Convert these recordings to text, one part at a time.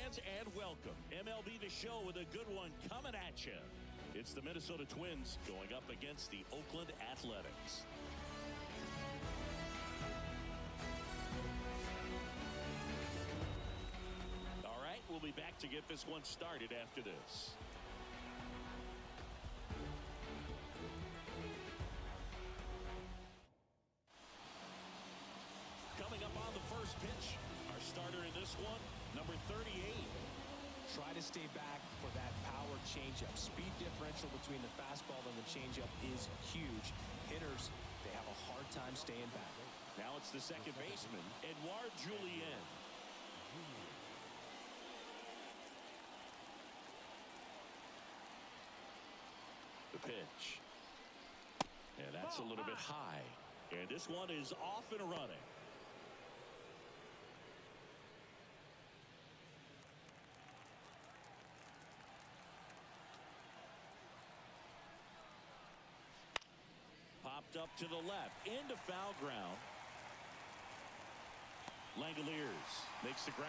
fans, and welcome. MLB The Show with a good one coming at you. It's the Minnesota Twins going up against the Oakland Athletics. All right, we'll be back to get this one started after this. Coming up on the first pitch, our starter in this one, number 38. Try to stay back for that power changeup. Speed differential between the fastball and the changeup is huge. Hitters, they have a hard time staying back. Now it's the second baseman, Edouard Julien. The pitch. And that's a little bit high. And this one is off and running. Popped up to the left, into foul ground. Langoliers makes the grab.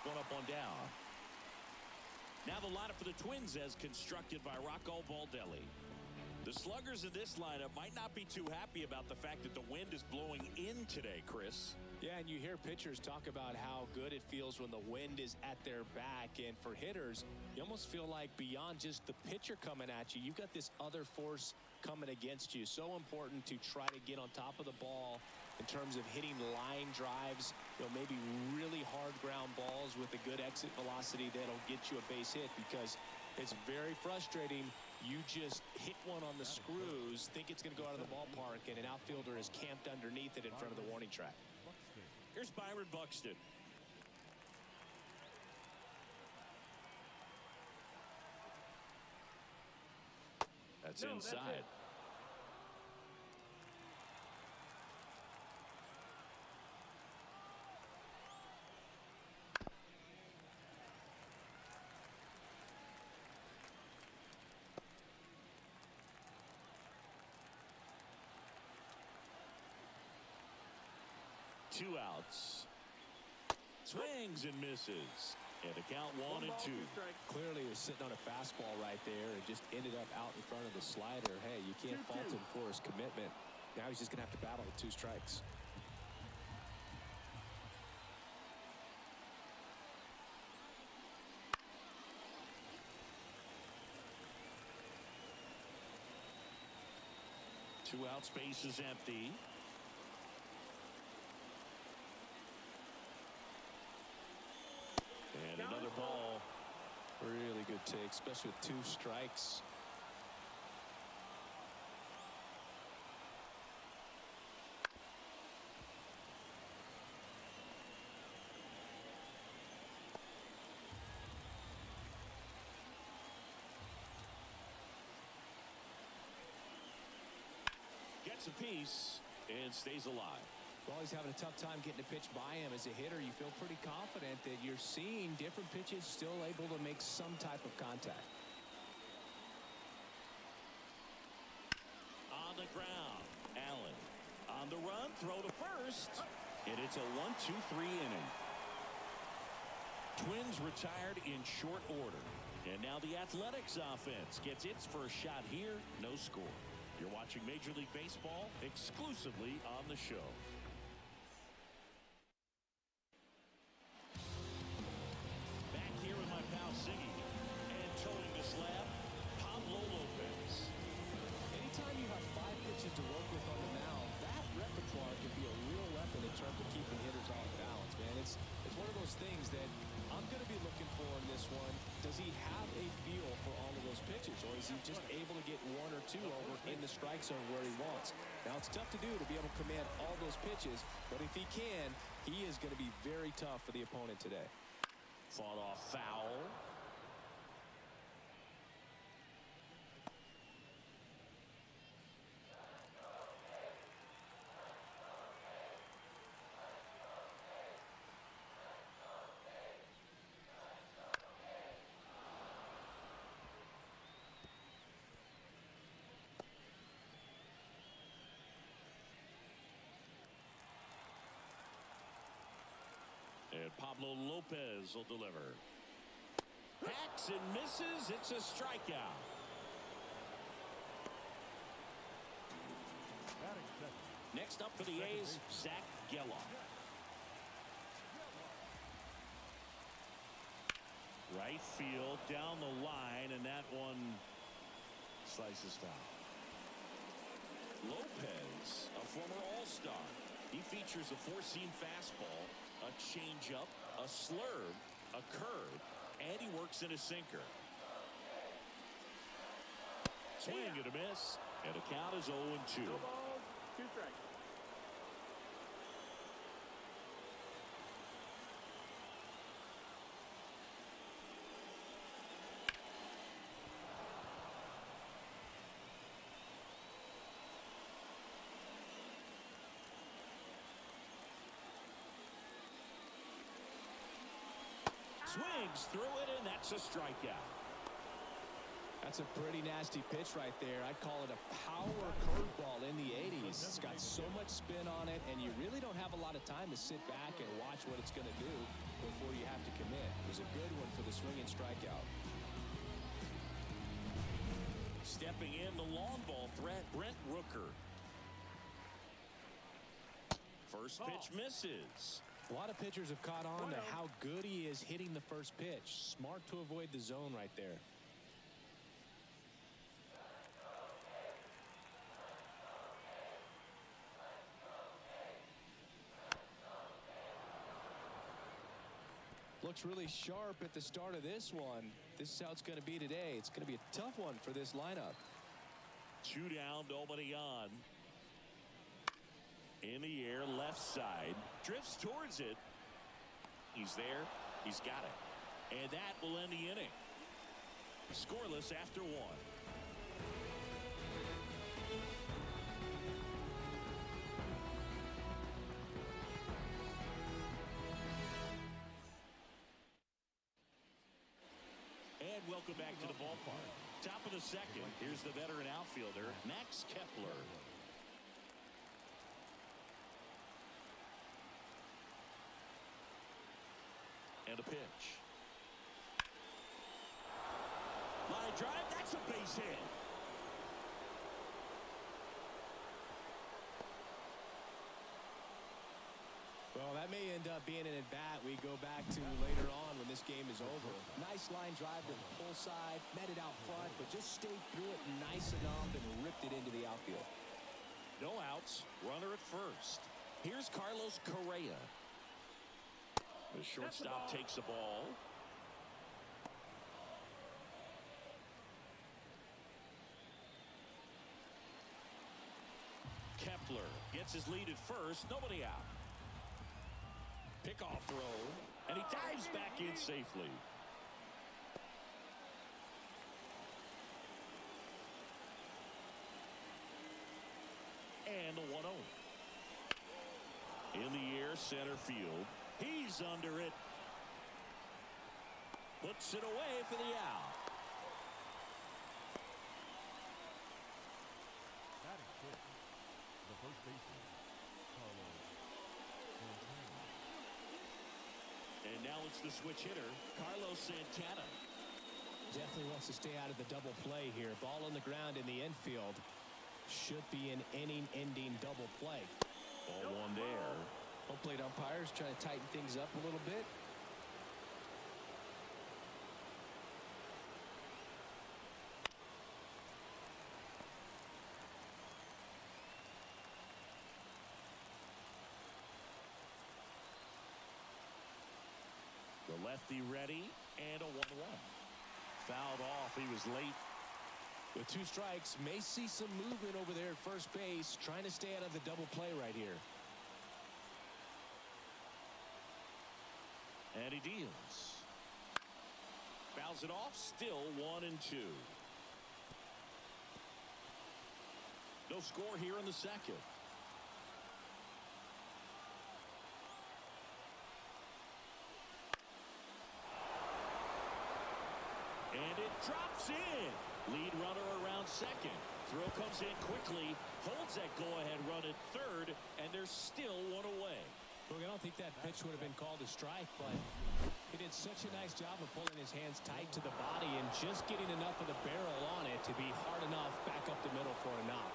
One up, one down. Now the lineup for the Twins as constructed by Rocco Baldelli. The sluggers in this lineup might not be too happy about the fact that the wind is blowing in today, Chris. Yeah, and you hear pitchers talk about how good it feels when the wind is at their back. And for hitters, you almost feel like beyond just the pitcher coming at you, you've got this other force coming against you. So important to try to get on top of the ball in terms of hitting line drives, maybe really hard ground balls with a good exit velocity that'll get you a base hit, because it's very frustrating. You just hit one on the screws, think it's going to go out of the ballpark, and an outfielder is camped underneath it in front of the warning track. Here's Byron Buxton. That's inside. That's 2 outs. Swings and misses. And a count 1-2. Clearly was sitting on a fastball right there and just ended up out in front of the slider. Hey, you can't fault him for his commitment. Now he's just going to have to battle with 2 strikes. Two out, space is empty. And another ball. Really good take, especially with 2 strikes. Gets a piece and stays alive. Well, he's having a tough time getting a pitch by him. As a hitter, you feel pretty confident that you're seeing different pitches still able to make some type of contact. On the ground, Allen on the run, throw to first, and it's a 1-2-3 inning. Twins retired in short order, and now the Athletics offense gets its first shot here. No score. You're watching Major League Baseball exclusively on the show. Back here with my pal Siggy, and towing the slab, Pablo Lopez. Anytime you have 5 pitches to work with on the mound, that repertoire can be a real weapon in terms of keeping hitters off balance, man. It's one of those things that I'm going to be looking for in this one. Does he have a feel for all of those pitches, or is he just able to get 1 or 2 over in the strike zone where he wants? Now, it's tough to do to be able to command all those pitches, but if he can, he is going to be very tough for the opponent today. Fought off foul. And Pablo Lopez will deliver. Hacks and misses. It's a strikeout. Next up for the A's, Zach Geloff. Right field, down the line, and that one slices foul. Lopez, a former All-Star. He features a four-seam fastball, a changeup, a slurve, a curve, and he works in a sinker. Swing and a miss, and the count is 0-2. 2 strikes. Swings through it, and that's a strikeout. That's a pretty nasty pitch right there. I'd call it a power curveball in the 80s. It's got so much spin on it, and you really don't have a lot of time to sit back and watch what it's going to do before you have to commit. It was a good one for the swinging strikeout. Stepping in, the long ball threat, Brent Rooker. First pitch misses. A lot of pitchers have caught on to how good he is hitting the first pitch. Smart to avoid the zone right there. Looks really sharp at the start of this one. This is how it's going to be today. It's going to be a tough one for this lineup. 2 down, nobody on. In the air, left side. Drifts towards it. He's there. He's got it. And that will end the inning. Scoreless after 1. And welcome back to the ballpark. Top of the second. Here's the veteran outfielder, Max Kepler. And a pitch. Line drive. That's a base hit. Well, that may end up being an at-bat we go back to later on when this game is over. Nice line drive to the pull side, met it out front, but just stayed through it nice enough and ripped it into the outfield. No outs. Runner at first. Here's Carlos Correa. The shortstop takes the ball. Kepler gets his lead at first. Nobody out. Pickoff throw. And he dives back in safely. And the 1-0. In the air, center field. He's under it. Puts it away for the out. Batting fifth, the first baseman, Carlos Santana. And now it's the switch hitter, Carlos Santana. Definitely wants to stay out of the double play here. Ball on the ground in the infield. Should be an inning-ending double play. Ball one there. Home plate umpires trying to tighten things up a little bit. The lefty ready, and a 1-1. Fouled off. He was late. With 2 strikes, may see some movement over there at first base, trying to stay out of the double play right here. And he deals. Fouls it off. Still 1-2. No score here in the second. And it drops in. Lead runner around second. Throw comes in quickly. Holds that go-ahead run at third. And there's still 1 away. Look, I don't think that pitch would have been called a strike, but he didn't did such a nice job of pulling his hands tight to the body and just getting enough of the barrel on it to be hard enough back up the middle for a knock.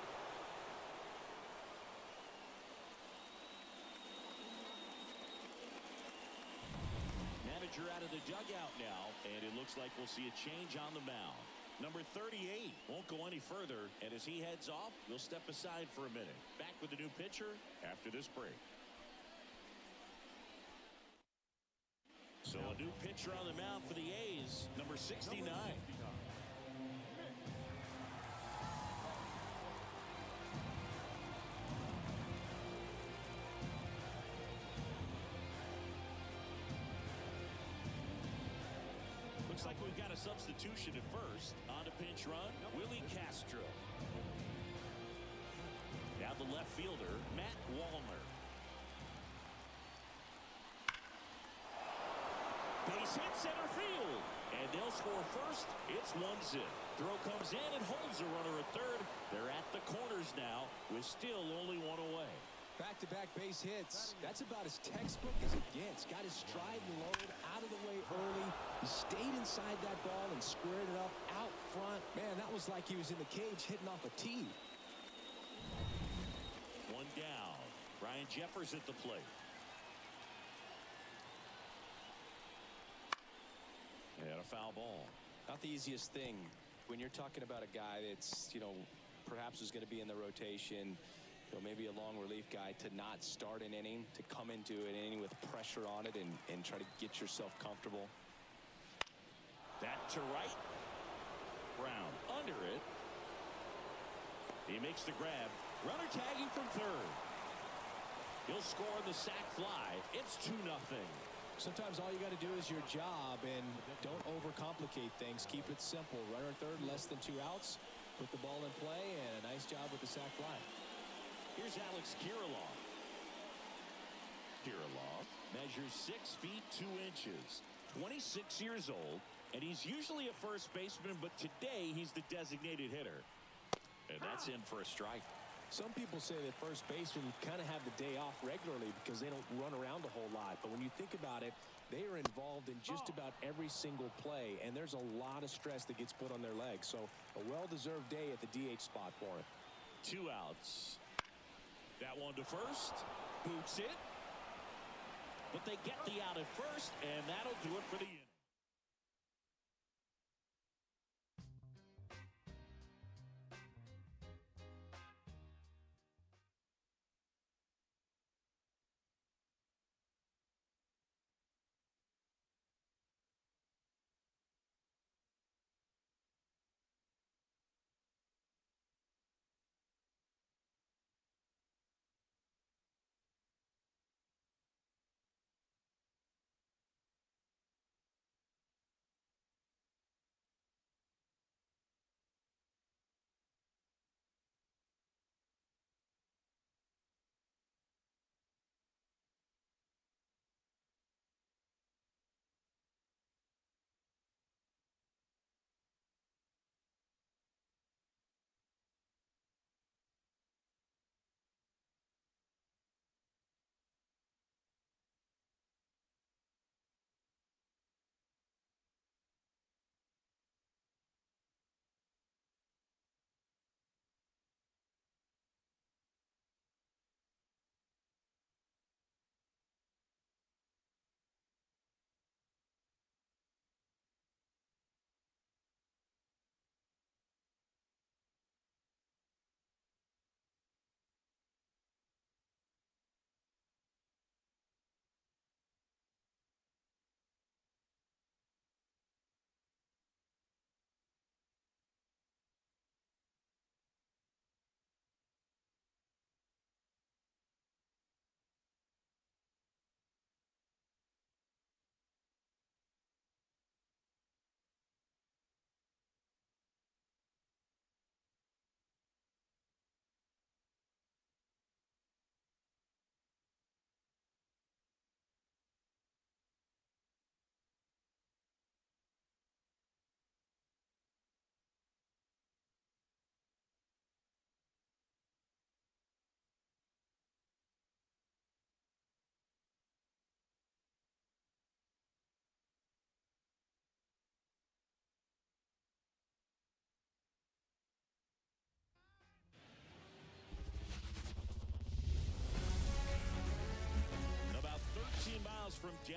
Manager out of the dugout now, and it looks like we'll see a change on the mound. Number 38 won't go any further, and as he heads off, we'll step aside for a minute. Back with the new pitcher after this break. So a new pitcher on the mound for the A's, number 69. Looks like we've got a substitution at first. On to pinch run, Willie Castro. Now the left fielder, Matt Wallner. Base hit center field. And they'll score first. It's 1-0. Throw comes in and holds the runner at third. They're at the corners now with still only one away. Back-to-back base hits. That's about as textbook as it gets. Got his stride and load out of the way early. He stayed inside that ball and squared it up out front. Man, that was like he was in the cage hitting off a tee. One down. Ryan Jeffers at the plate. And a foul ball. Not the easiest thing when you're talking about a guy that's, perhaps is going to be in the rotation, maybe a long relief guy, to not start an inning, to come into an inning with pressure on it and try to get yourself comfortable. That to right. Brown under it. He makes the grab. Runner tagging from third. He'll score the sac fly. It's 2-0. Sometimes all you got to do is your job and don't overcomplicate things. Keep it simple. Runner third, less than 2 outs. Put the ball in play, and a nice job with the sac fly. Here's Alex Kirilloff. Kirilloff measures 6 feet 2 inches, 26 years old, and he's usually a first baseman, but today he's the designated hitter. And that's in for a strike. Some people say that first basemen kind of have the day off regularly because they don't run around a whole lot. But when you think about it, they are involved in just about every single play, and there's a lot of stress that gets put on their legs. So a well-deserved day at the DH spot for him. 2 outs. That one to first. Boots it. But they get the out at first, and that'll do it for the inning.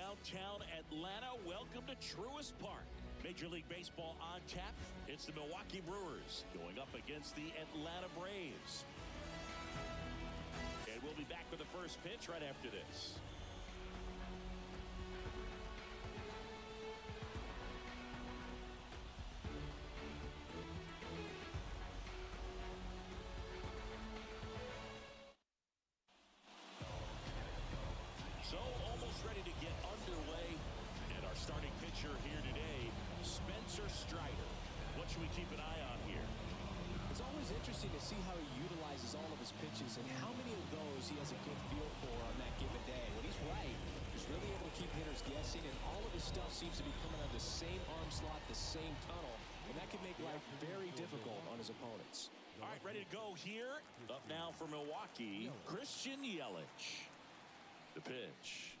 downtown Atlanta. Welcome to Truist Park. Major League Baseball on tap. It's the Milwaukee Brewers going up against the Atlanta Braves. And we'll be back with the first pitch right after this. So almost ready to get underway. And our starting pitcher here today, Spencer Strider. What should we keep an eye on here? It's always interesting to see how he utilizes all of his pitches and how many of those he has a good feel for on that given day. When he's right, he's really able to keep hitters guessing, and all of his stuff seems to be coming out of the same arm slot, the same tunnel, and that can make life very difficult on his opponents. All right, ready to go here. Up now for Milwaukee, Christian Yelich. The pitch.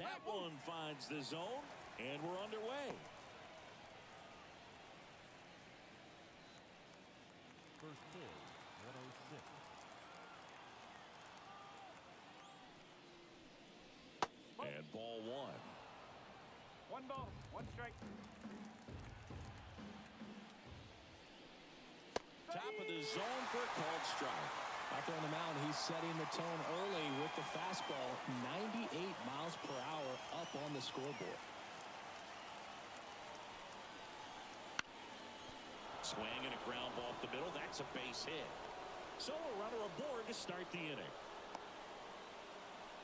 That one finds the zone, and we're underway. First pitch, 106. And ball one. One ball, one strike. Top of the zone for a called strike. Out there on the mound, he's setting the tone early with the fastball, 98 miles per hour up on the scoreboard. Swing and a ground ball up the middle. That's a base hit. So a runner aboard to start the inning.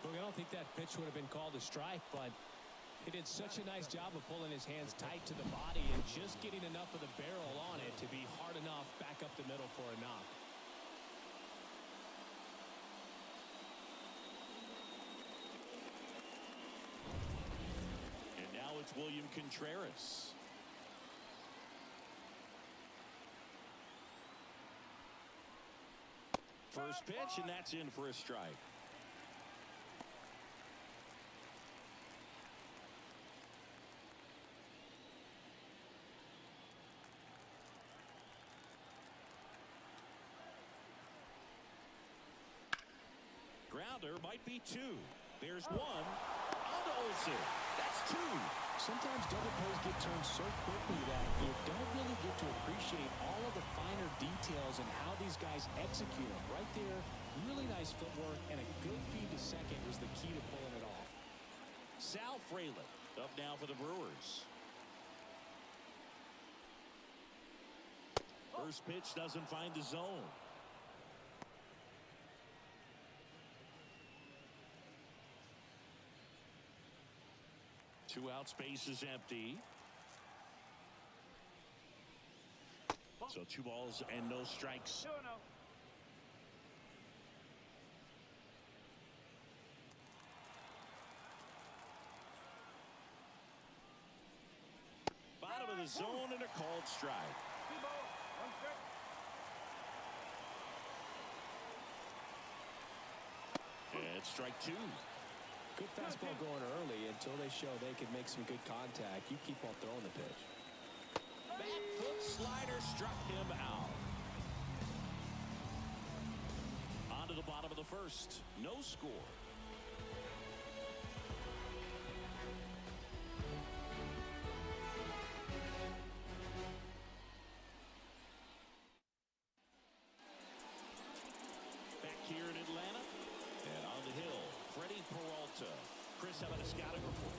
Look, I don't think that pitch would have been called a strike, but he did such a nice job of pulling his hands tight to the body and just getting enough of the barrel on it to be hard enough back up the middle for a knock. And now it's William Contreras. First pitch, and that's in for a strike. Grounder might be two. There's one. On to Olsen. That's two. Sometimes double plays get turned so quickly that you don't really get to appreciate all of the finer details and how these guys execute them. Right there, really nice footwork, and a good feed to second was the key to pulling it off. Sal Frelick up now for the Brewers. First pitch doesn't find the zone. Two out, space is empty. So 2 balls and no strikes. 2-0. Bottom of the zone and a called strike. 2 balls, 1 strike. And strike two. Good fastball going early until they show they can make some good contact. You keep on throwing the pitch. Back foot slider struck him out. On to the bottom of the first. No score. Back here in Atlanta. And on the hill, Freddie Peralta. Chris, how about a scouting report?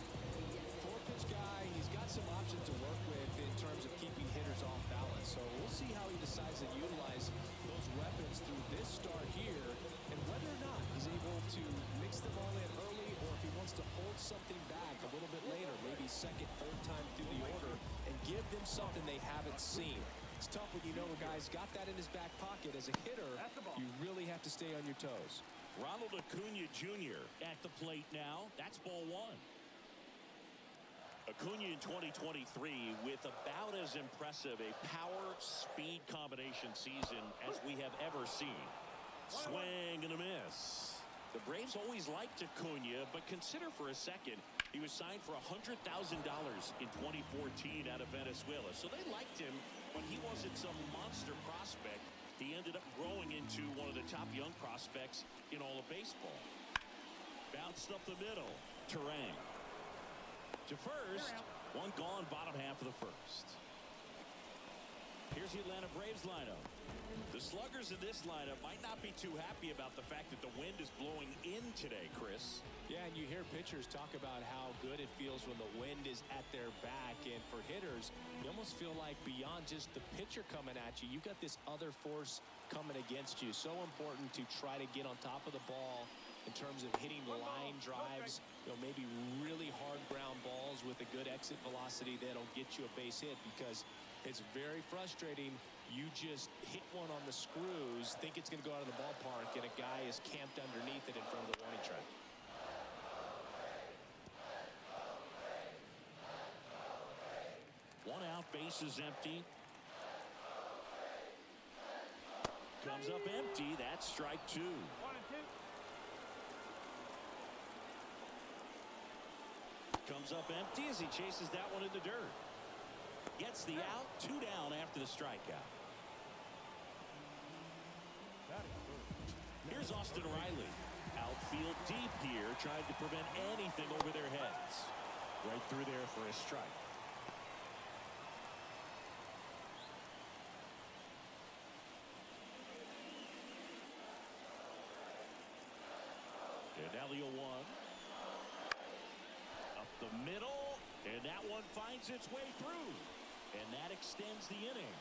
Four-pitch guy, he's got some options to work with in terms of keeping hitters off balance. So we'll see how he decides to utilize those weapons through this start here and whether or not he's able to mix them all in early or if he wants to hold something back a little bit later, maybe second, third time through the order, and give them something they haven't seen. It's tough when you know a guy's got that in his back pocket. As a hitter, you really have to stay on your toes. Ronald Acuna Jr. at the plate now. That's ball one. Acuna in 2023 with about as impressive a power-speed combination season as we have ever seen. Swing and a miss. The Braves always liked Acuna, but consider for a second he was signed for $100,000 in 2014 out of Venezuela. So they liked him, but he wasn't some monster prospect. He ended up growing into one of the top young prospects in all of baseball. Bounced up the middle. Terang. To first. One gone, bottom half of the first. Here's the Atlanta Braves lineup. The sluggers in this lineup might not be too happy about the fact that the wind is blowing in today, Chris. Yeah, and you hear pitchers talk about how good it feels when the wind is at their back. And for hitters, you almost feel like beyond just the pitcher coming at you, you've got this other force coming against you. So important to try to get on top of the ball in terms of hitting line drives, maybe really hard ground balls with a good exit velocity that'll get you a base hit, because it's very frustrating. You just hit one on the screws, think it's going to go out of the ballpark, and a guy is camped underneath it in front of the warning track. One out, base is empty. Comes up empty. That's strike two. 1 and 2. Comes up empty as he chases that one in the dirt. Gets the out. 2 down after the strikeout. Here's Austin Riley. Outfield deep here, trying to prevent anything over their heads. Right through there for a strike. And now the 0-1. Up the middle, and that one finds its way through. And that extends the inning.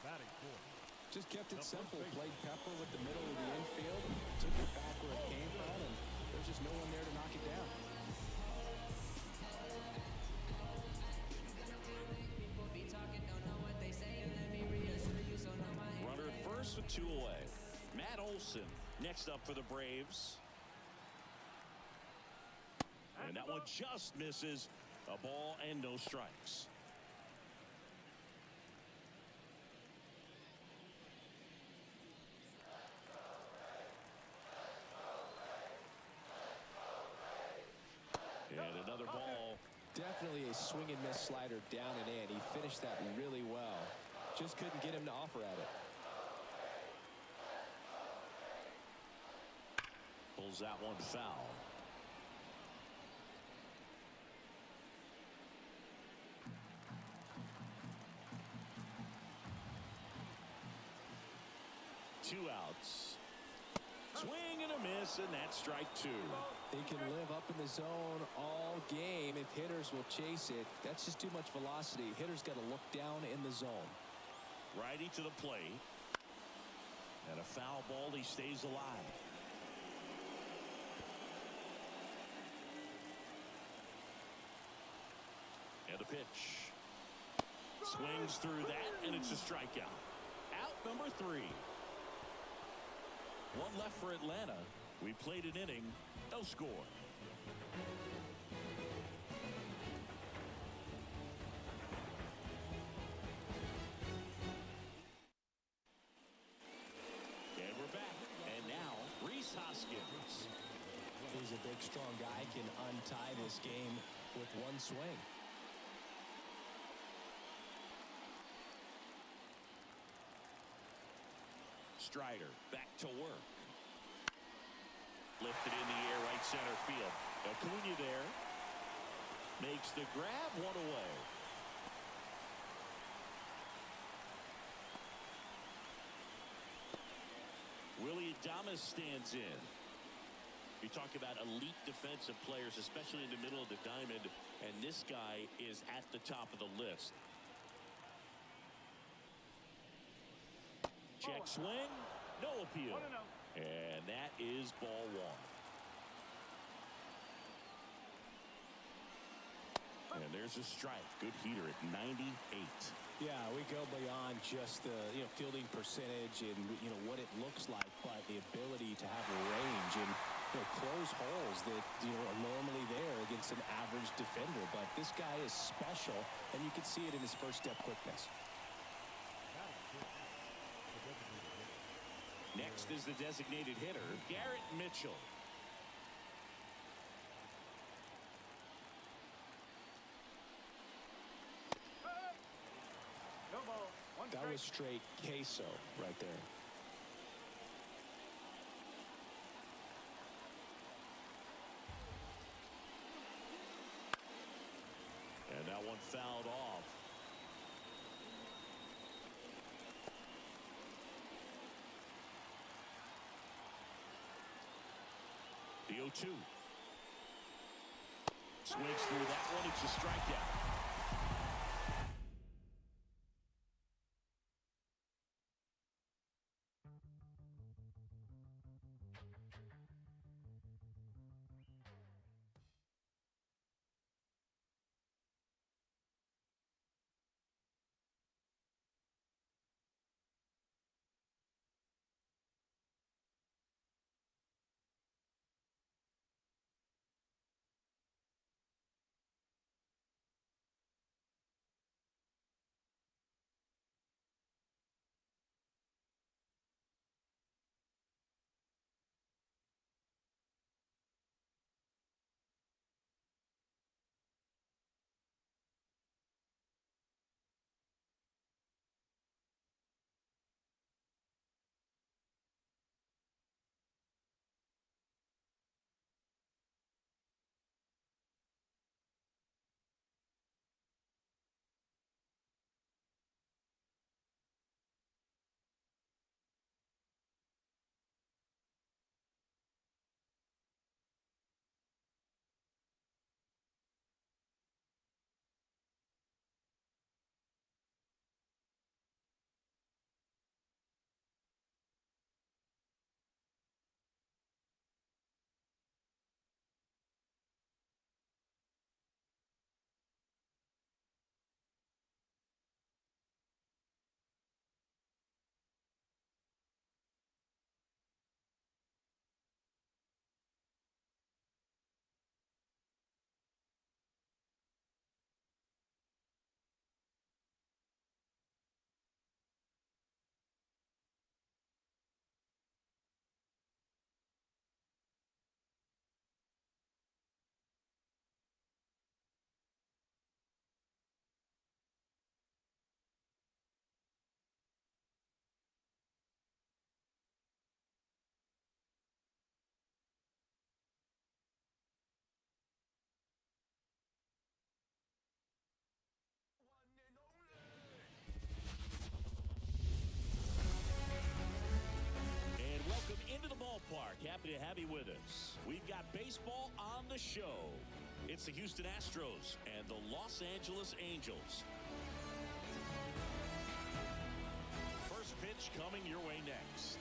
Batting fourth. Just kept it simple. Played pepper with the middle of the infield. Took it back where it came from, and there's just no one there to knock it down. Runner at first with 2 away. Matt Olson next up for the Braves. And that one just misses. A ball and no strikes. And another ball. Definitely a swing and miss slider down and in. He finished that really well. Just couldn't get him to offer at it. Pulls that one foul. Two outs. Swing and a miss, and that's strike 2. They can live up in the zone all game if hitters will chase it. That's just too much velocity. Hitters got to look down in the zone. Righty to the plate. And a foul ball. He stays alive. And a pitch. Swings through that, and it's a strikeout. Out number 3. One left for Atlanta. We played an inning. No score. And we're back. And now, Rhys Hoskins. He's a big, strong guy. Can untie this game with one swing. Strider back to work. Lifted in the air, right center field. Acuna there. Makes the grab, 1 away. Willy Adames stands in. You talk about elite defensive players, especially in the middle of the diamond, and this guy is at the top of the list. Check swing, no appeal. 1-0. And that is ball 1. And there's a strike. Good heater at 98. Yeah, we go beyond just the fielding percentage and what it looks like, but the ability to have a range and close holes that are normally there against an average defender. But this guy is special, and you can see it in his first step quickness. Next is the designated hitter, Garrett Mitchell. No ball. 1 That strike. was straight queso right there. one fouled off. The 0-2. Swings through that one. It's a strikeout. Into the ballpark. Happy to have you with us. We've got baseball on the show. It's the Houston Astros and the Los Angeles Angels. First pitch coming your way next.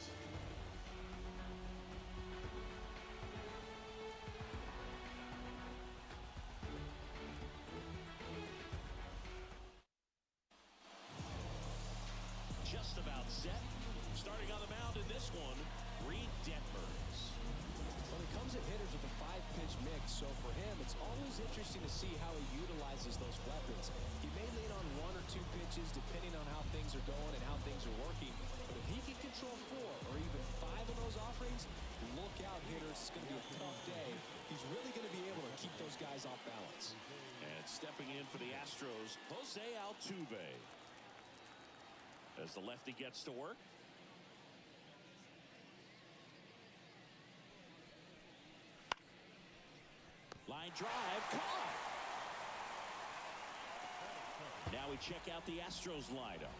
Just about set. Starting on the mound in this one, Reed Detmers. When it comes to hitters with a 5-pitch mix, so for him, it's always interesting to see how he utilizes those weapons. He may lean on 1 or 2 pitches depending on how things are going and how things are working. But if he can control 4 or even 5 of those offerings, look out, hitters. It's going to be a tough day. He's really going to be able to keep those guys off balance. And stepping in for the Astros, Jose Altuve. As the lefty gets to work. Line drive, caught. Now we check out the Astros lineup.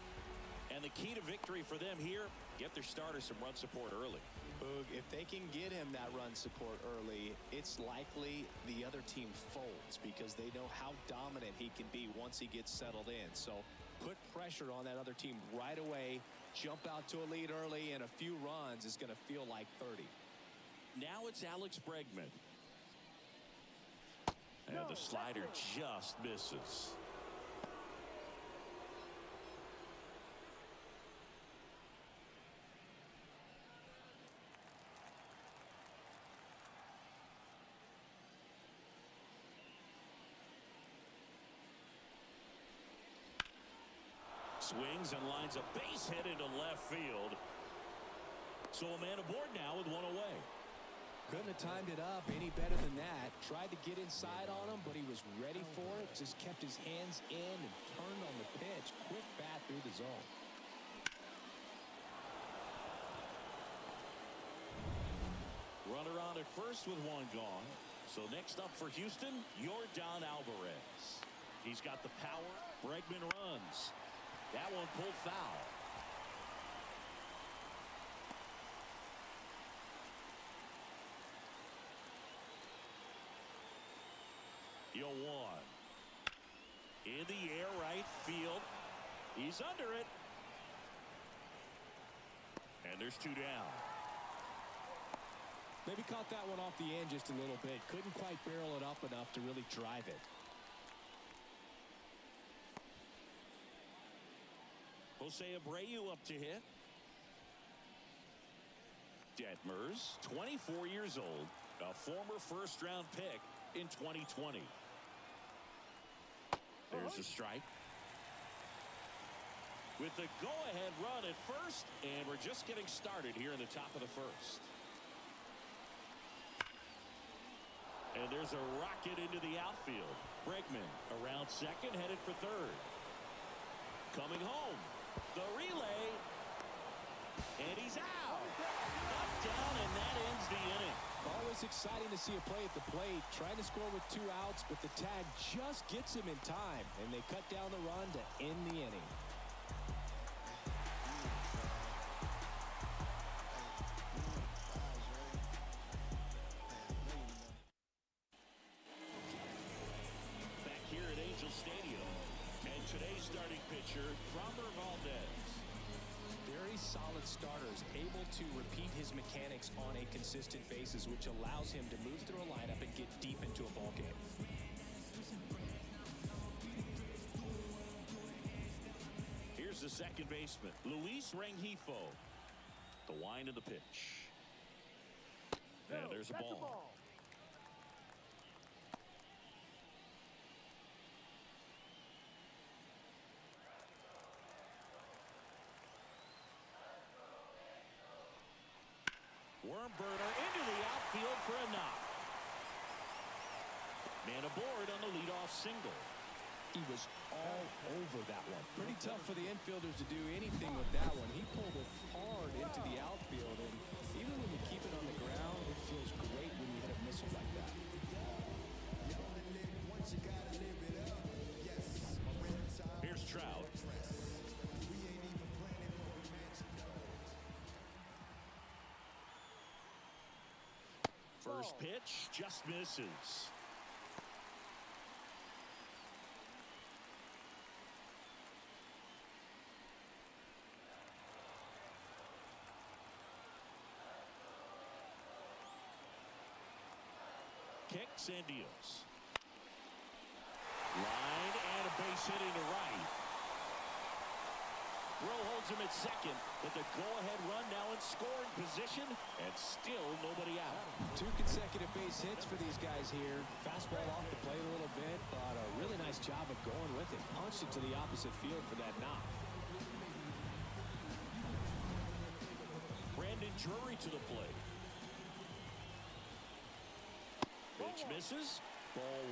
And the key to victory for them here, get their starter some run support early. Boog, if they can get him that run support early, it's likely the other team folds because they know how dominant he can be once he gets settled in. So put pressure on that other team right away. Jump out to a lead early, and a few runs is going to feel like 30. Now it's Alex Bregman. And the slider just misses. Swings and lines a base hit into left field. So a man aboard now with one away. Couldn't have timed it up any better than that. Tried to get inside on him, but he was ready for it. Just kept his hands in and turned on the pitch. Quick bat through the zone. Runner on at first with one gone. So next up for Houston, Yordan Alvarez. He's got the power. Bregman runs. That one pulled foul. Yoan. In the air, right field. He's under it. And there's two down. Maybe caught that one off the end just a little bit. Couldn't quite barrel it up enough to really drive it. Jose Abreu up to hit. Detmers, 24 years old, a former first-round pick in 2020. There's a strike. With the go-ahead run at first, and we're just getting started here in the top of the first. And there's a rocket into the outfield. Bregman around second, headed for third. Coming home. The relay. And he's out. Up, down, and that ends the inning. Always exciting to see a play at the plate. Trying to score with 2 outs, but the tag just gets him in time. And they cut down the run to end the inning. Back here at Angel Stadium. And today's starting pitcher, Framber Valdez. Very solid starters, able to repeat his mechanics on a consistent basis, which allows him to move through a lineup and get deep into a ball game. Here's the second baseman, Luis Rengifo. The wind of the pitch. And there's a ball. Wormburner into the outfield for a knock. Man aboard on the leadoff single. He was all over that one. Pretty tough for the infielders to do anything with that one. He pulled it hard into the outfield, and even when you keep it on the ground, it feels great when you hit a missile like that. Here's Trout. First pitch just misses. Kicks and deals. Line and a base hit into right. Rowe holds him at second, but the go-ahead run now in scoring position, and still nobody out. 2 consecutive base hits for these guys here. Fastball off the plate a little bit, but a really nice job of going with it. Punched it to the opposite field for that knock. Brandon Drury to the plate. Pitch misses. Ball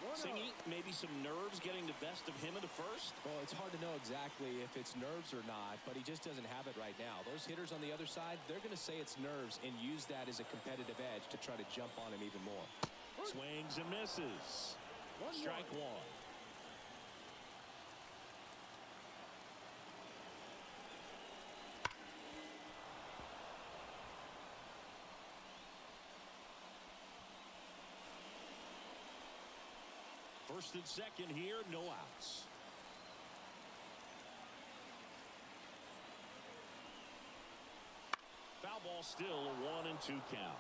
1. Singy, maybe some nerves getting the best of him in the first. Well, it's hard to know exactly if it's nerves or not, but he just doesn't have it right now. Those hitters on the other side, they're going to say it's nerves and use that as a competitive edge to try to jump on him even more. Swings and misses. Strike 1. First and second here, no outs. Foul ball still, a 1-2 count.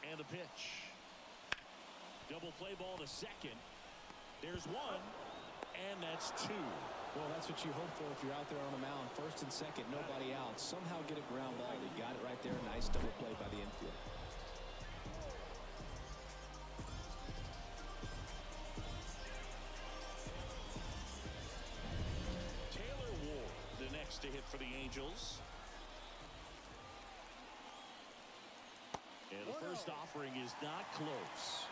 And the pitch. Double play ball to second. There's 1, and that's 2. Well, that's what you hope for if you're out there on the mound. First and second, nobody out. Somehow get a ground ball. He got it right there. Nice double play by the infield. Taylor Ward, the next to hit for the Angels. And the first offering is not close.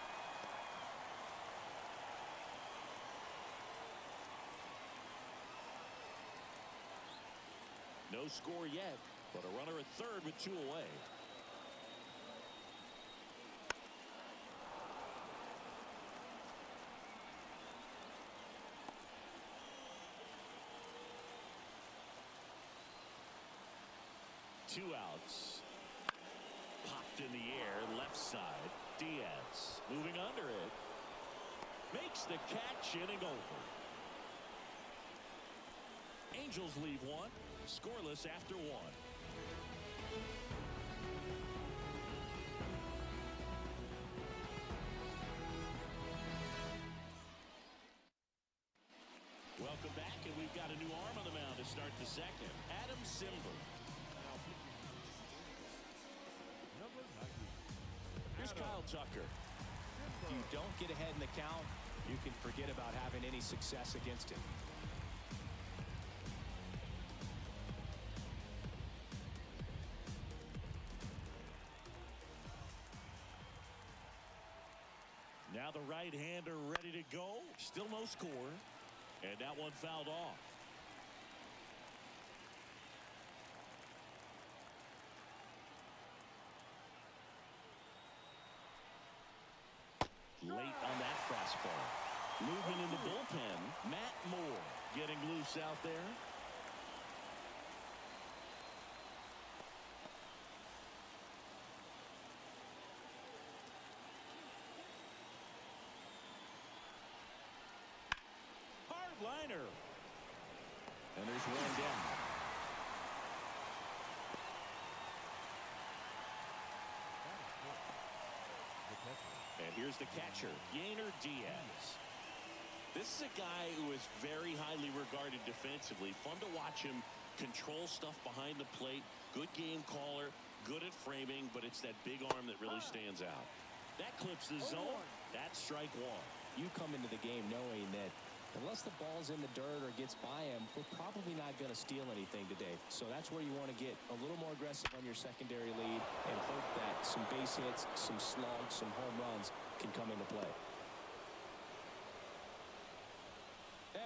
No score yet, but a runner at third with 2 away. 2 outs. Popped in the air, left side. Diaz moving under it. Makes the catch, inning over. Angels leave one, scoreless after 1. Welcome back, and we've got a new arm on the mound to start the second. Adam Simber. Number 90. Here's Kyle Tucker. If you don't get ahead in the count, you can forget about having any success against him. Now the right-hander ready to go. Still no score. And that one fouled off. Late on that fastball. Moving in the bullpen. Matt Moore getting loose out there. Hard liner. And there's one down. The catcher. And here's the catcher, Yainer Diaz. This is a guy who is very highly regarded defensively. Fun to watch him control stuff behind the plate. Good game caller, good at framing, but it's that big arm that really stands out. That clips the zone. That's strike 1. You come into the game knowing that unless the ball's in the dirt or gets by him, we're probably not going to steal anything today. So that's where you want to get a little more aggressive on your secondary lead and hope that some base hits, some slugs, some home runs can come into play.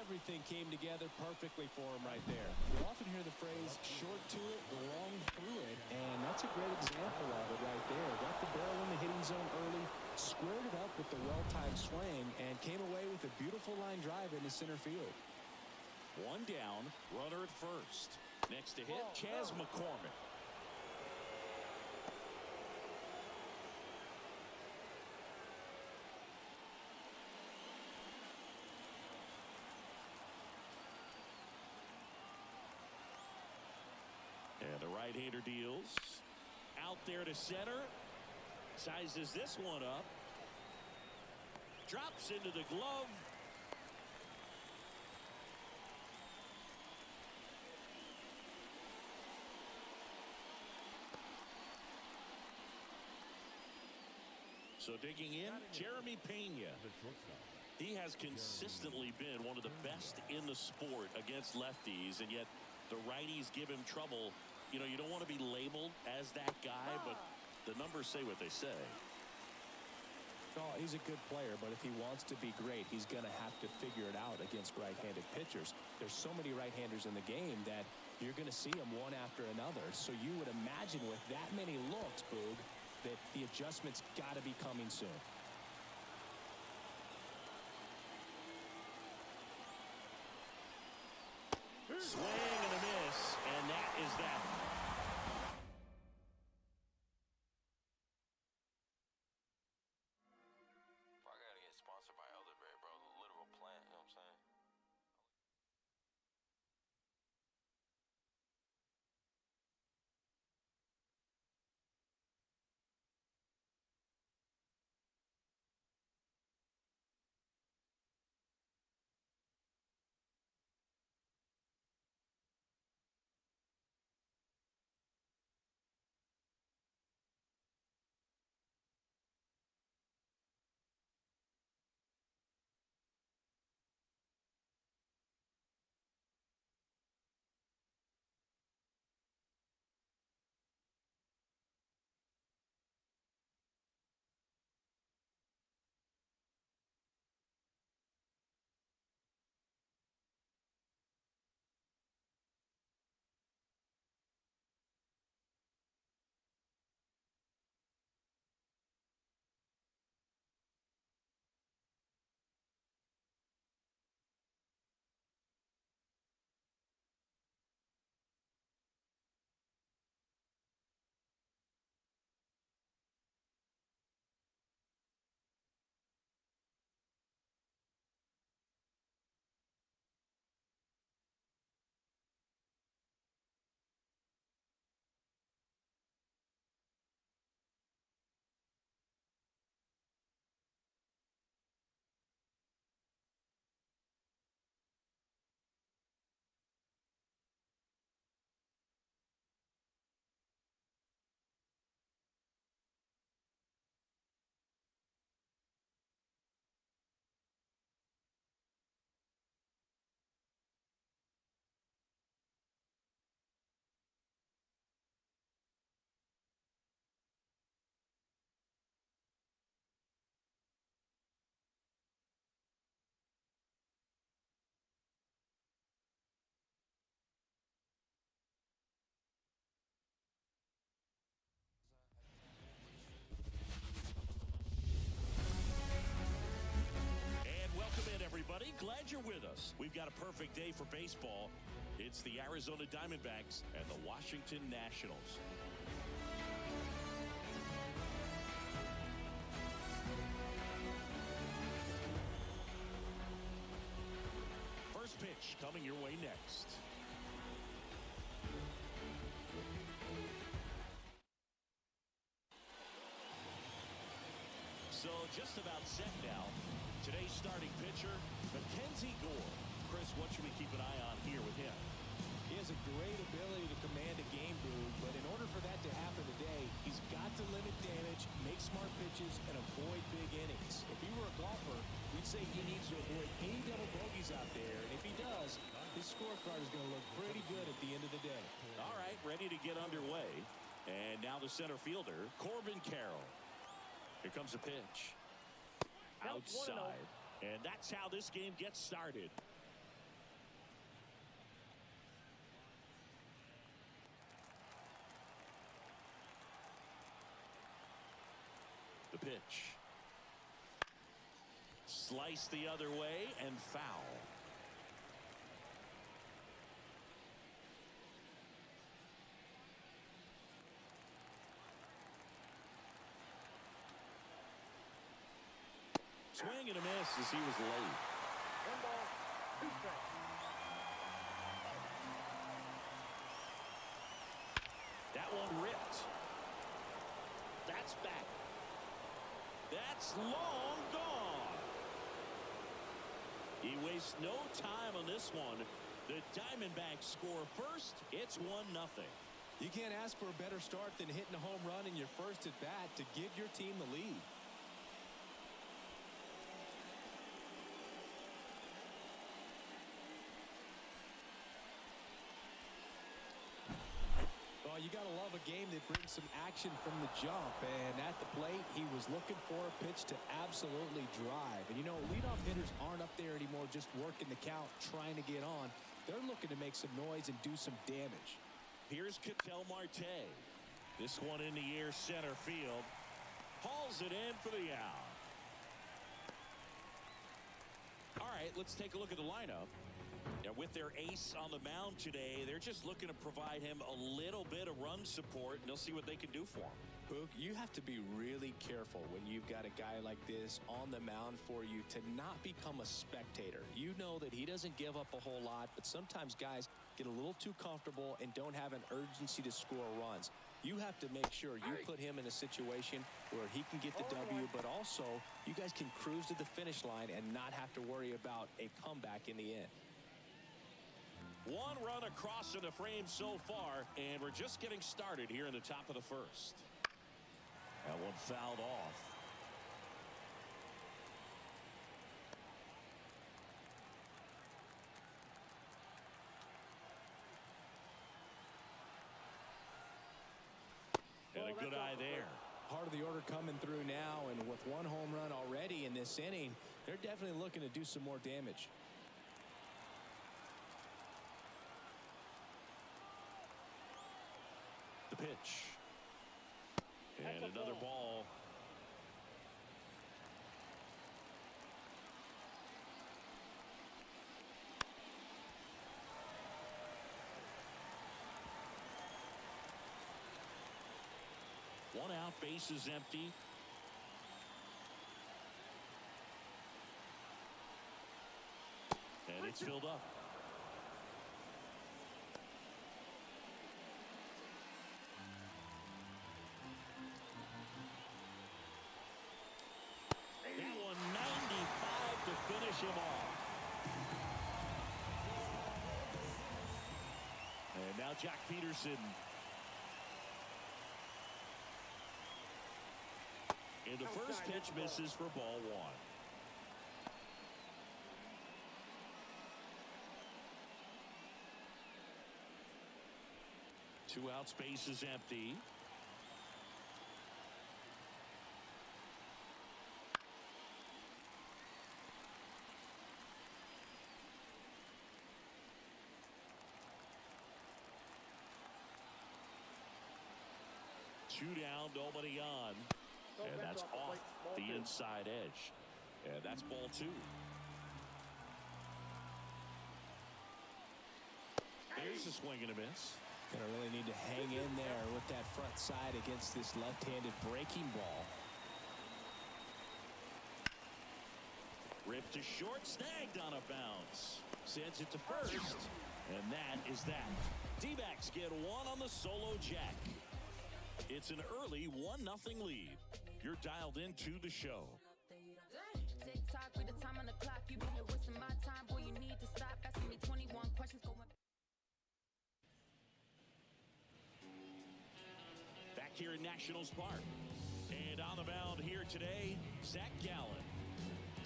Everything came together perfectly for him right there. You often hear the phrase, short to it, long through it, and that's a great example of it right there. Got the barrel in the hitting zone early, squared it up with the well-timed swing, and came away with a beautiful line drive into center field. One down, runner at first. Next to hit, Chas McCormick. And the right-hander deals. Out there to center. Sizes this one up. Drops into the glove. So digging in, Jeremy Pena. The shortstop. He has consistently been one of the best in the sport against lefties, and yet the righties give him trouble. You know, you don't want to be labeled as that guy, but the numbers say what they say. Oh, he's a good player, but if he wants to be great, he's going to have to figure it out against right-handed pitchers. There's so many right-handers in the game that you're going to see them one after another. So you would imagine with that many looks, Boog, that the adjustment's got to be coming soon. Swing and a miss, and that is that. you're with us. We've got a perfect day for baseball. It's the Arizona Diamondbacks and the Washington Nationals. First pitch coming your way next. So just about set now. Today's starting pitcher, Mackenzie Gore. Chris, what should we keep an eye on here with him? He has a great ability to command a game, Boog, but in order for that to happen today, he's got to limit damage, make smart pitches, and avoid big innings. If he were a golfer, we'd say he needs to avoid any double bogeys out there, and if he does, his scorecard is going to look pretty good at the end of the day. All right, ready to get underway. And now the center fielder, Corbin Carroll. Here comes a pitch. Outside. And that's how this game gets started. The pitch. Slice the other way and foul. Swing and a miss as he was late. 1 ball, 2 strikes. That one ripped. That's back. That's long gone. He wastes no time on this one. The Diamondbacks score first. It's 1-0. You can't ask for a better start than hitting a home run in your first at bat to give your team the lead. You got to love a game that brings some action from the jump, and at the plate he was looking for a pitch to absolutely drive. And you know, leadoff hitters aren't up there anymore just working the count, trying to get on. They're looking to make some noise and do some damage. Here's Ketel Marte. This one in the air, center field. Hauls it in for the out. All right, let's take a look at the lineup. Now, with their ace on the mound today, they're just looking to provide him a little bit of run support, and they'll see what they can do for him. Boog, you have to be really careful when you've got a guy like this on the mound for you to not become a spectator. You know that he doesn't give up a whole lot, but sometimes guys get a little too comfortable and don't have an urgency to score runs. You have to make sure you put him in a situation where he can get the W, but also you guys can cruise to the finish line and not have to worry about a comeback in the end. One run across in the frame so far, and we're just getting started here in the top of the first. That one fouled off. And a good eye there. Part of the order coming through now, and with one home run already in this inning, they're definitely looking to do some more damage. The pitch. And another ball. One out, base is empty. And it's filled up. That one 95 to finish him off. And now Jack Peterson. And the first pitch misses for ball one. Two outs, base is empty. Two down, nobody on. And that's off the inside edge. And that's ball two. Here's a swing and a miss. Gonna really need to hang in there with that front side against this left-handed breaking ball. Ripped to short, snagged on a bounce. Sends it to first, and that is that. D-backs get one on the solo jack. It's an early 1-0 lead. You're dialed into the show. Tick-tock with the time on the clock. You've been here wasting my time. Boy, you need to stop asking me 21 questions. Back here in Nationals Park. And on the mound here today, Zach Gallen.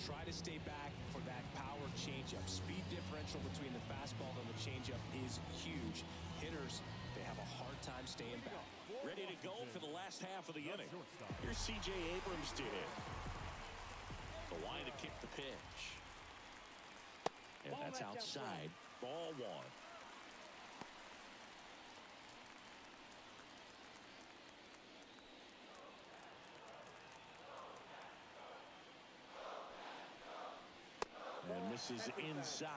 Try to stay back for that power changeup. Speed differential between the fastball and the changeup is huge. Hitters, they have a hard time staying back. Ready to go for the last half of the inning. Here's C.J. Abrams to hit. The line to kick the pitch. And that's outside. Ball one. And misses inside.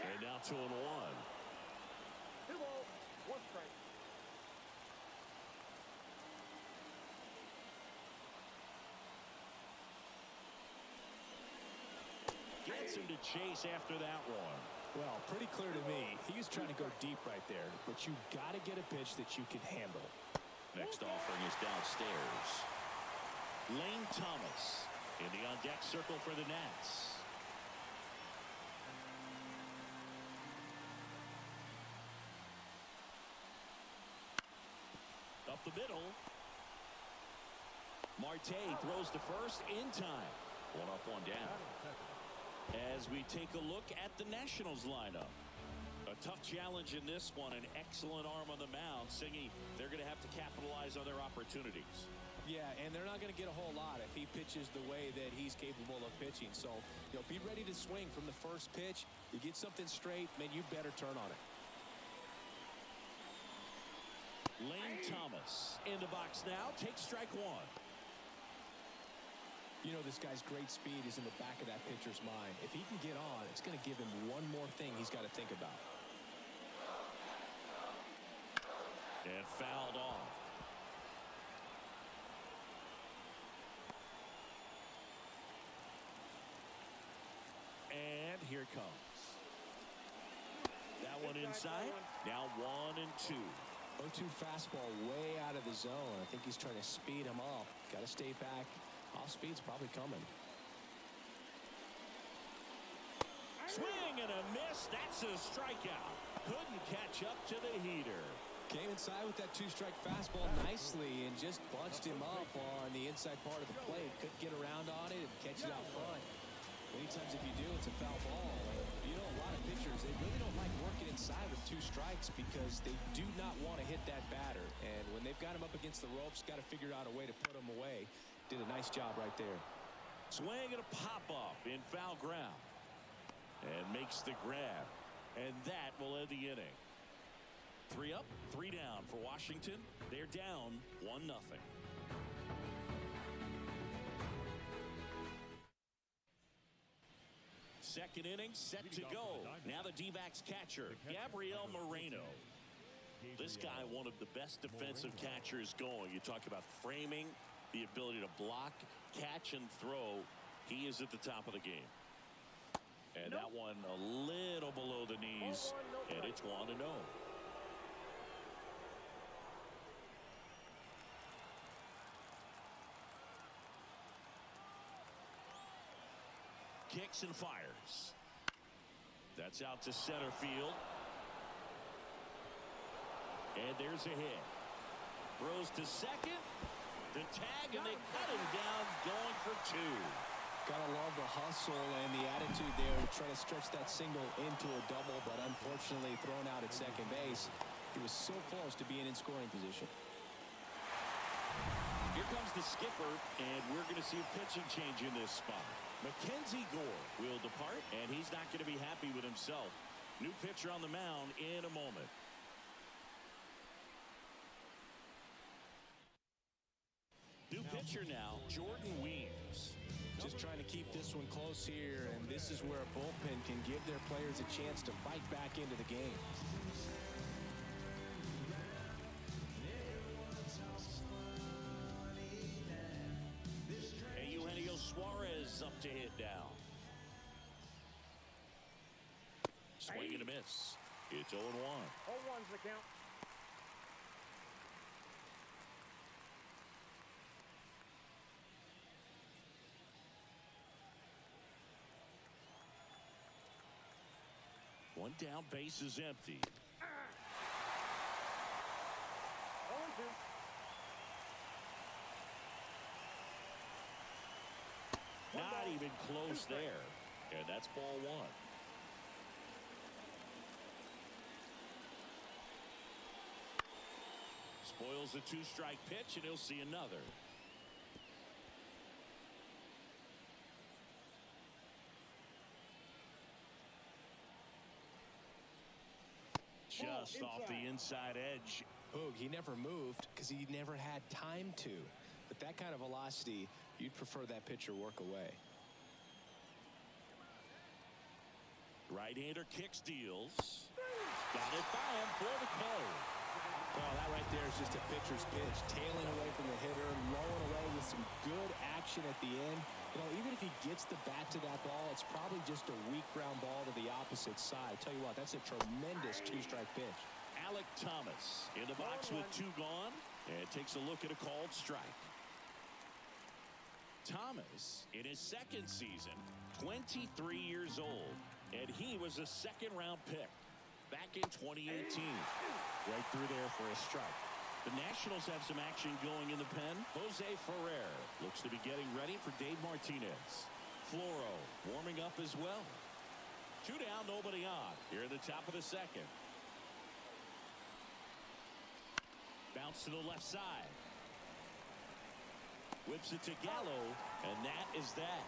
And now 2-1. 2 balls, 1 strike. Gets him to chase after that one. Well, pretty clear to me. He was trying to go deep right there, but you got to get a pitch that you can handle. Next offering is downstairs. Lane Thomas in the on-deck circle for the Nats. Up the middle. Marte throws to first in time. 1 up, 1 down. As we take a look at the Nationals lineup. A tough challenge in this one. An excellent arm on the mound. Singy, they're going to have to capitalize on their opportunities. Yeah, and they're not going to get a whole lot if he pitches the way that he's capable of pitching. So, be ready to swing from the first pitch. You get something straight, man, you better turn on it. Lane Thomas in the box now. Takes strike 1. You know, this guy's great speed is in the back of that pitcher's mind. If he can get on, it's going to give him one more thing he's got to think about. And fouled off. And here it comes. That one inside. Now 1-2. 0-2 fastball way out of the zone. I think he's trying to speed him up. Got to stay back. Off speed's probably coming. Swing and a miss. That's a strikeout. Couldn't catch up to the heater. Came inside with that 2-strike fastball nicely and just bunched him up on the inside part of the plate. Couldn't get around on it and catch it out front. Many times if you do, it's a foul ball. And, a lot of pitchers, they really don't like working inside with 2 strikes because they do not want to hit that batter. And when they've got him up against the ropes, got to figure out a way to put him away. Did a nice job right there. Swing and a pop-up in foul ground. And makes the grab. And that will end the inning. 3 up, 3 down for Washington. They're down 1-0. Second inning set to go. Now the D-backs catcher, Gabriel Moreno. This guy, one of the best defensive catchers going. You talk about framing, the ability to block, catch, and throw. He is at the top of the game. And that one a little below the knees, and it's 1-0. Kicks and fires. That's out to center field. And there's a hit. Throws to second. The tag, and they cut him down, going for 2. Gotta love the hustle and the attitude there to try to stretch that single into a double, but unfortunately thrown out at second base. He was so close to being in scoring position. Here comes the skipper, and we're going to see a pitching change in this spot. Mackenzie Gore will depart, and he's not going to be happy with himself. New pitcher on the mound in a moment. New pitcher. catcher now, Jordan Weems. Just trying to keep this one close here, and this is where a bullpen can give their players a chance to fight back into the game. And Eugenio Suarez up to hit now. Swing and a miss. It's 0-1. 0-1's the count. One down, base is empty. 0-2. Not even close there. And that's ball one. Spoils the two-strike pitch, and he'll see another. Just off the inside edge. Boog, he never moved because he never had time to. But that kind of velocity, you'd prefer that pitcher work away. Right-hander kicks, deals. Got it by him for the call. Well, that right there is just a pitcher's pitch. Tailing away from the hitter, lowing away with some good action at the end. You know, even if he gets the bat to that ball, it's probably just a weak ground ball to the opposite side. Tell you what, that's a tremendous two-strike pitch. Alek Thomas in the box with two gone, and takes a look at a called strike. Thomas, in his second season, 23 years old, and he was a second-round pick back in 2018. Right through there for a strike. The Nationals have some action going in the pen. Jose Ferrer looks to be getting ready for Dave Martinez. Floro warming up as well. Two down, nobody on. Here at the top of the second. Bounce to the left side. Whips it to Gallo, and that is that.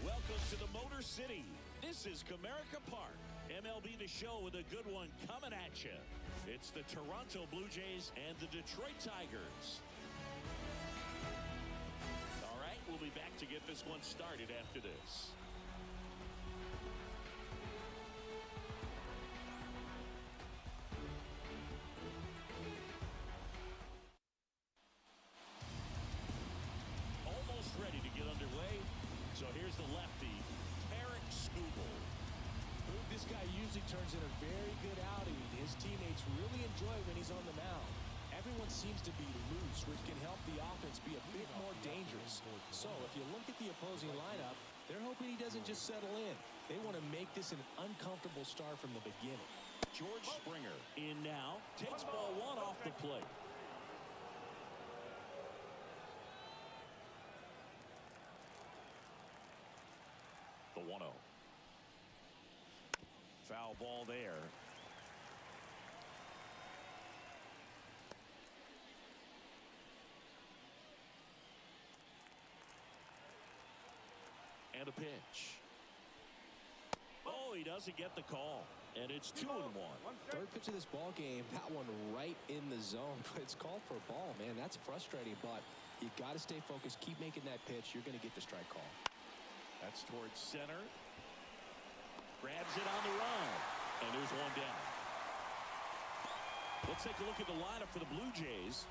Welcome to the Motor City. This is Comerica Park. MLB The Show with a good one coming at you. It's the Toronto Blue Jays and the Detroit Tigers. All right, we'll be back to get this one started after this. usually turns in a very good outing. His teammates really enjoy when he's on the mound. Everyone seems to be loose, which can help the offense be a bit more dangerous. So if you look at the opposing lineup, they're hoping he doesn't just settle in. They want to make this an uncomfortable start from the beginning. George Springer in now. Takes ball one off the plate. The 1-0. Foul ball there. And a pitch. Oh, he doesn't get the call. And it's 2-1. Third pitch of this ball game, that one right in the zone. But it's called for a ball, man. That's frustrating, but you got to stay focused. Keep making that pitch. You're going to get the strike call. That's towards center. Grabs it on the run. And there's one down. Let's take a look at the lineup for the Blue Jays.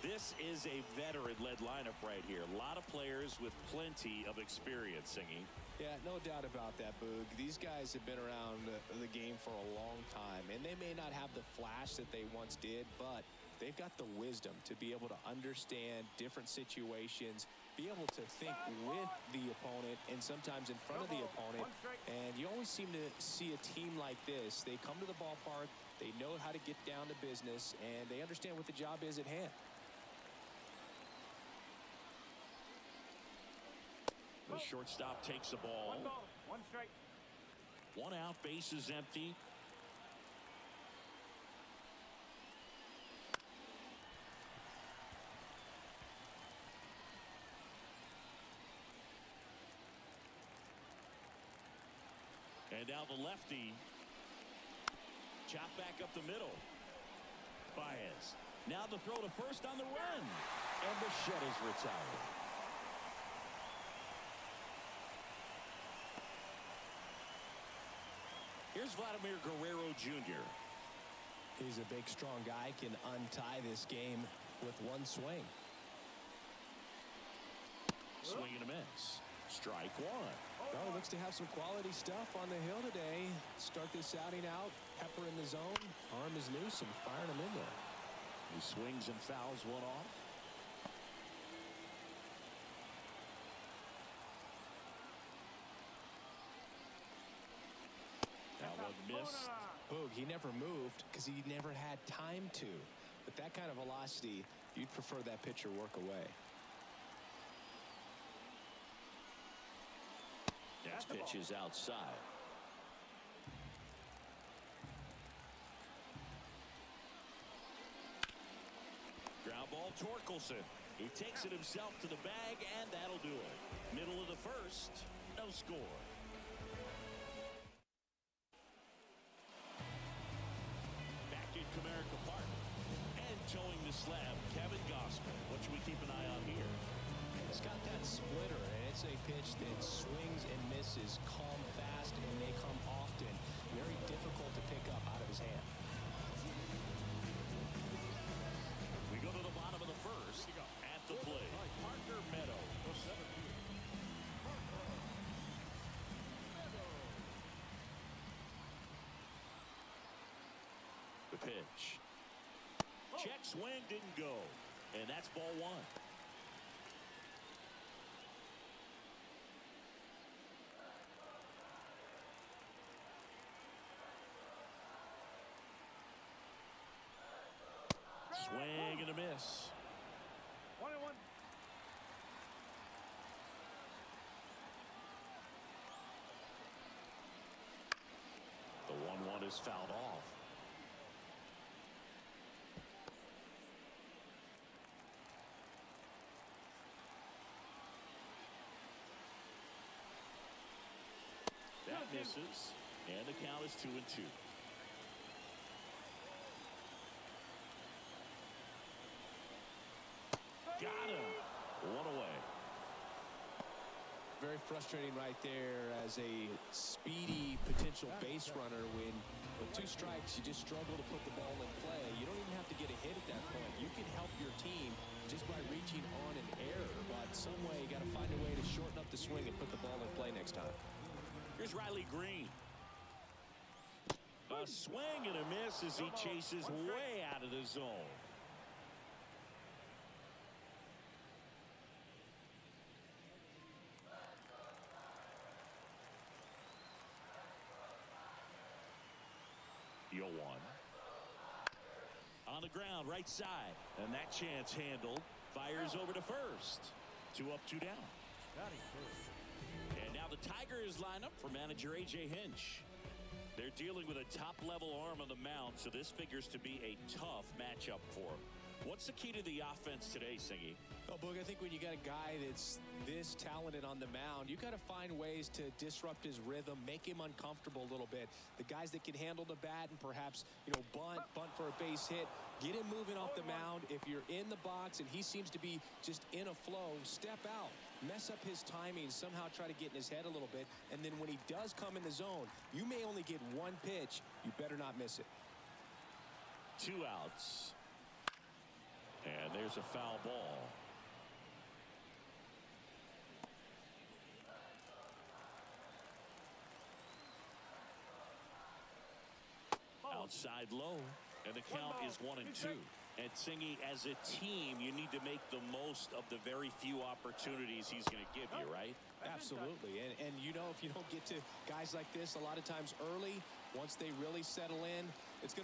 This is a veteran-led lineup right here. A lot of players with plenty of experience, Singy. Yeah, no doubt about that, Boog. These guys have been around the game for a long time, and they may not have the flash that they once did, but they've got the wisdom to be able to understand different situations, be able to think with the opponent and sometimes in front of the opponent. And you always seem to see a team like this. They come to the ballpark, they know how to get down to business, and they understand what the job is at hand. The shortstop takes the ball. 1 ball, 1 strike. 1 out, base is empty. And now the lefty. Chop back up the middle. Baez. Now the throw to first on the run. And the shed is retired. Here's Vladimir Guerrero Jr. He's a big, strong guy, can untie this game with one swing. Swing and a miss. Strike one. Well, looks to have some quality stuff on the hill today. Start this outing out. Pepper in the zone. Arm is loose and firing him in there. He swings and fouls one off. That one missed. Boog, he never moved because he never had time to. With that kind of velocity, you'd prefer that pitcher work away. Next pitch is outside. Ground ball, Torkelson. He takes it himself to the bag, and that'll do it. Middle of the first, no score. Back in Comerica Park. And towing the slab, Kevin Gausman. What should we keep an eye on here? It's got that splitter, and it's a pitch that swings and misses, come fast, and they come often. Very difficult to pick up out of his hand. We go to the bottom of the first. At the plate, Parker Meadow. The pitch. Check swing, didn't go. And that's ball one. Swing and a miss. 1-1. The 1-1 is fouled off. That misses, and the count is 2-2. Got him. One away. Very frustrating right there as a speedy potential base runner when with 2 strikes you just struggle to put the ball in play. You don't even have to get a hit at that point. You can help your team just by reaching on an error, but some way you got to find a way to shorten up the swing and put the ball in play next time. Here's Riley Green. A swing and a miss as he chases way out of the zone. You'll one. On the ground, right side. And that chance handled. Fires over to first. 2 up, 2 down. Got him first. And now the Tigers line up for manager A.J. Hinch. They're dealing with a top-level arm on the mound, so this figures to be a tough matchup for him. What's the key to the offense today, Singy? Oh, Boog, I think when you got a guy that's this talented on the mound, you got to find ways to disrupt his rhythm, make him uncomfortable a little bit. The guys that can handle the bat and perhaps, bunt for a base hit, get him moving off the mound. If you're in the box and he seems to be just in a flow, step out, mess up his timing, somehow try to get in his head a little bit. And then when he does come in the zone, you may only get one pitch. You better not miss it. 2 outs. And there's a foul ball. Outside low. And the count is 1-2. And Singy, as a team, you need to make the most of the very few opportunities he's going to give you, right? Absolutely. And if you don't get to guys like this a lot of times early, once they really settle in, it's going to